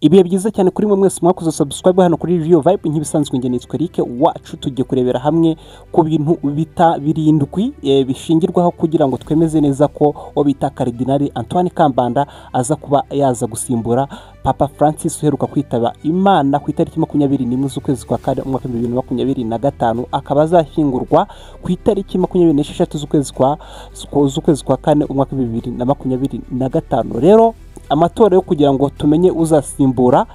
Ibihe byiza cyane kuri mwe mwese mwakoze subscribe hano kuri Rio Vibe nk'ibisanzwe nge nitwa Eric wacu tugiye kurebera hamwe ku bintu bita birindwi bishingirwaho kugira ngo twemeze neza ko bita Cardinal Antoine Kambanda aza kuba yaza gusimbura Papa Francis uheruka kwitaba Imana ku itariki 21 z'ukwezi kwa kane umwaka 2025 akaba azashyingurwa ku itariki 26 z'ukwezi kwa kane umwaka 2025. Rero amatora yo kugira ngo tumenye uzasimbura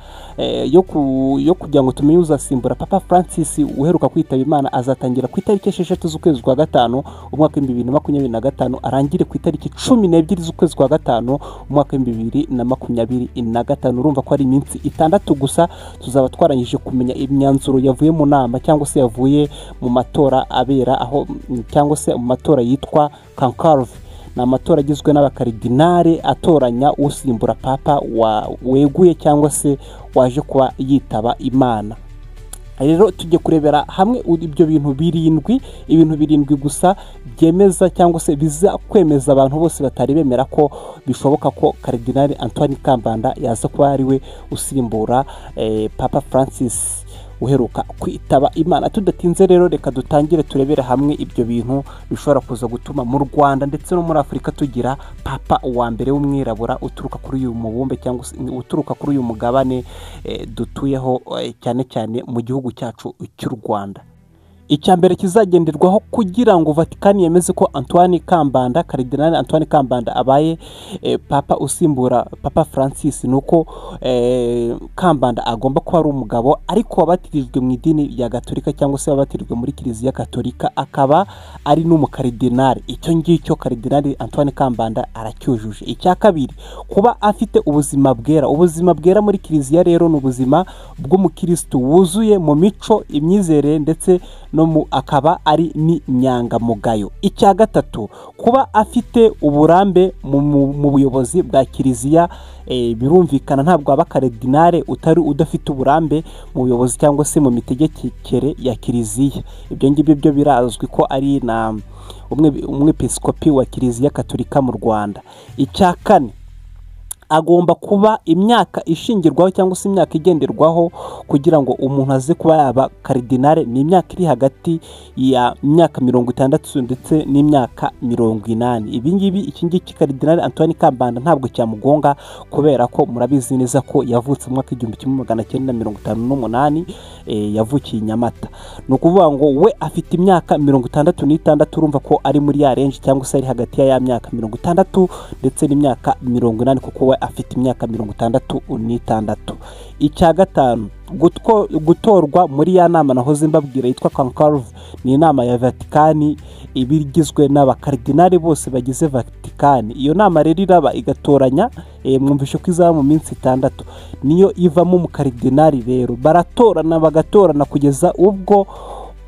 yo kugira ngo tumenye uzasimbura Papa Francis uheruka kwitaba Imana azatangira ku itariki 6 z'ukwezi kwa gatanu umwaka 2025 arangire ku itariki 12 z'ukwezi kwa gatanu umwaka 2025. Urumva ko ari iminsi 6 gusa tuzaba twarangije kumenya imyanzuro yavuye mu nama cyangwa se yavuye mu matora abera aho cyangwa se mu matora yitwa Conclave. Na amatora agizwe n'abakaridinari atoranya usimbura papa weguye cyangwa se waje kuba yitaba Imana. Rero tujye kurebera hamwe ibyo bintu birindwi gusa byemeza cyangwa se biza kwemeza abantu bose batari bemera ko bishoboka ko Cardinal Antoine Kambanda yaza kuba ari we usimbura Papa Francis uheruka kwitaba Imana. Tudatinze rero reka dutangire turebere hamwe ibyo bintu bishobora kuza gutuma mu Rwanda ndetse no muri Afrika tugira papa wa mbere w'umwirabura uturuka kuri uyu mubumbe cyangwa uturuka kuri uyu mugabane dutuyeho cyane cyane mu gihugu cyacu cy'u Rwanda. Icyambere kizagenderwaho kugira ngo Vatican yemeze ko Antoine Kambanda Cardinal Antoine Kambanda abaye papa usimbura Papa Francis nuko Kambanda agomba kuba ari umugabo ariko wabatirijwe mu idini ya Gatolika cyangwa se wabatirijwe muri Kiliziya Gatolika akaba ari n'umukardinal. Icyo ngicyo Cardinal Antoine Kambanda aracyujuje. Icya kabiri kuba afite ubuzima bwera muri Kiliziya rero n'ubuzima bw'umukristo wuzuye mu mico imyizere ndetse no akaba ari ni nyangamugayo. Icya gatatu kuba afite uburambe mu buyobozi bwa Kiliziya birumvikana ntabwo aba Cardinal udafite uburambe mu buyobozi cyangwa se mu mitegekere ya Kiliziya. Ibyo ngibyo byo birazwi ko ari na umwepiskopi wa Kiliziya Gatolika mu Rwanda. Icya kane agomba kuba imyaka ishingirwaho cyangwa se imyaka igenderwaho kugira ngo umuntu aze kuba yaba Cardinal ni imyaka iri hagati ya myaka 60 ndetse n'imyaka 80. Ibi ngibi iki ngiki Cardinal Antoine Kambanda ntabwo cyamugonga kubera ko murabizi neza ko yavutse mu mwaka 1958 yavukiye Nyamata. No kuvuga ngo we afite imyaka 66 urumva ko ari muri ya range cyangwa se ari hagati ya myaka 60 ndetse n'imyaka 80 kuko we afite imyaka 66. Icya gatanu gutorwa muri ya nama nahoze mbabwira yitwa Conclave ni inama ya Vatican ibigizwe n'abakardinali bose bagize Vatican. Iyo nama rero iraba igatoranya mwumvishe ko izaba mu minsi 6 niyo ivamo mu kardinali. Rero bagatorana kugeza ubwo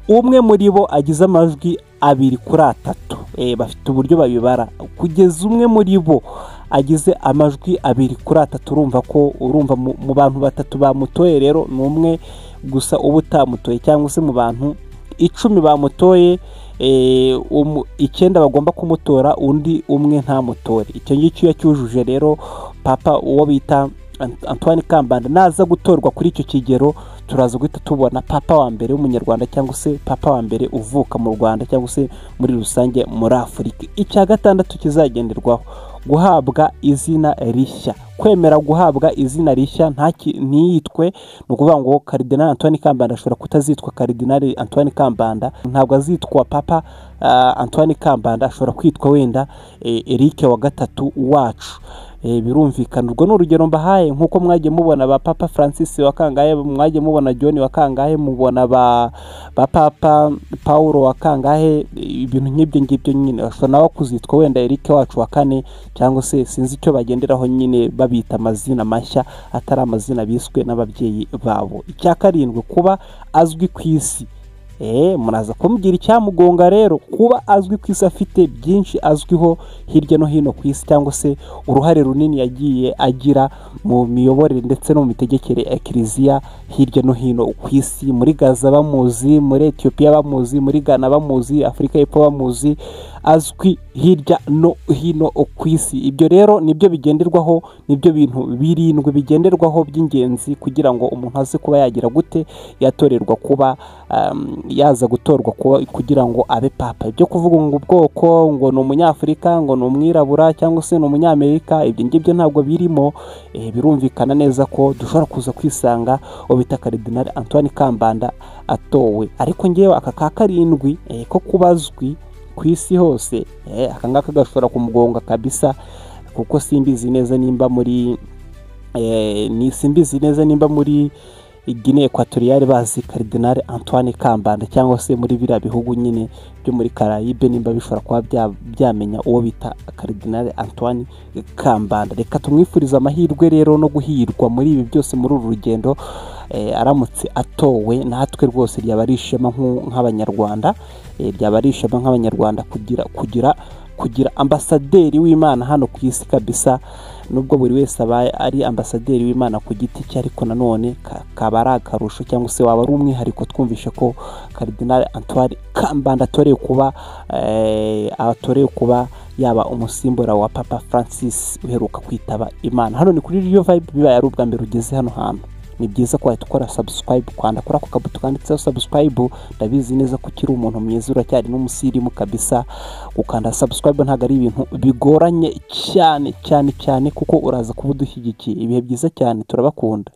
umwe muri bo agize amajwi 2/3. Bafite uburyo babibara kugeza umwe muri bo agize amajwi 2/3. Urumva mu bantu 3 bamutoye rero numwe gusa ubutamutoye cyangwa se mu bantu 10 bamutoye 9 bagomba kumutora undi umwe ntamutore. Icyo ngicyo yacyujuje rero papa uwo bita Antoine Kambanda naza gutorwa kuri icyo kigero turaza guhita tubona papa wa mbere w'umunyarwanda cyangwa se papa wa mbere uvuka mu Rwanda cyangwa se muri rusange muri Afrika. Icya gatandatu kizagenderwaho guhabwa izina rishya, kwemera guhabwa izina rishya ntiyitwe. No kuvuga ngo Cardinal Antoine Kambanda ashobora kutazitwa Cardinal Antoine Kambanda, ntabwo azitwa Papa Antoine Kambanda, ashobora kwitwa wenda Eric wa gatatu wacu. Birumvikana urwo n'urugero mbahaye nkuko mwagiye mubona ba Papa Francis wa kangahe, mwagiye mubona John wa kangahe, mubona ba Papa Paulo wa kangahe. Ibintu nk'ibyo ngibyo nyine ashobora nawe kuzitwa wenda Eric wacu wa kane cyangwa se sinzi icyo bagenderaho nyine babita amazina mashya atari amazina biswe n'ababyeyi babo. Icya karindwi kuba azwi ku isi. Muraza kumbwira icyamugonga rero kuba azwi ku isi, afite byinshi azwiho hirya no hino ku isi cyangwa se uruhare runini yagiye agira mu miyoborere ndetse no mu mitegekere ya Kiliziya hirya no hino ku isi. Muri Gaza bamuzi, muri Ethiopia bamuzi, muri Ghana bamuzi, Afrika y'Epfo bamuzi, azwi hirya no hino ku isi. Ibyo rero nibyo bigenderwaho, nibyo bintu birindwi bigenderwaho by'ingenzi kugira ngo umuntu aze kuba yagira gute, yatorerwa kuba yaza gutorwa kugira ngo abe papa. Ibyo kuvuga ngo ubwoko, ngo ni umunyafurika, ngo ni umwirabura cyangwa se ni umunyamerika, ibyo ngibyo ntabwo birimo. Birumvikana neza ko dushobora kuza kwisanga uwo bita Karidinali Antoine Kambanda atowe. Ariko ngewe aka ka karindwi ko kubazwi ku isi hose, aka ngaka gashobora kumugonga kabisa, kuko simbizi neza nimba muri Guinea Equatoriale bazi Karidinali Antoine Kambanda, cyangwa se muri biriya bihugu nyine byo muri Caraïbe nimba bishobora kuba byamenya uwo bita Karidinali Antoine Kambanda. Reka tumwifuriza amahirwe rero no guhirwa muri ibi byose, muri uru rugendo. Aramutse atowe, natwe rwose ryaba ari ishema nk'abanyarwanda, ryaba ari ishema nk'abanyarwanda kugira ambasaderi w'Imana hano ku isi kabisa. Nubwo buri wese aba ari ambasaderi w'Imana ku giti cye, ariko nanone kaba ari akarusho cyangwa se waba ari umwihariko twumvishe ko Karidinali Antoine Kambanda atorewe kuba yaba umusimbura wa Papa Francis uheruka kwitaba Imana. Hano ni kuri Rio Vibe, bibaye ari ubwa mbere ugeze hano hantu, ni byiza ko wahita ukora subscribe, kwanda kuri ako kabuto kanditseho subscribe. Ndabizi neza ko ukiri umuntu mwiza, uracyari n'umusirimu kabisa. Gukanda subscribe ntabwo ari ibintu bigoranye cyane kuko uraza kuba udushyigikiye. Ibihe byiza cyane, turabakunda.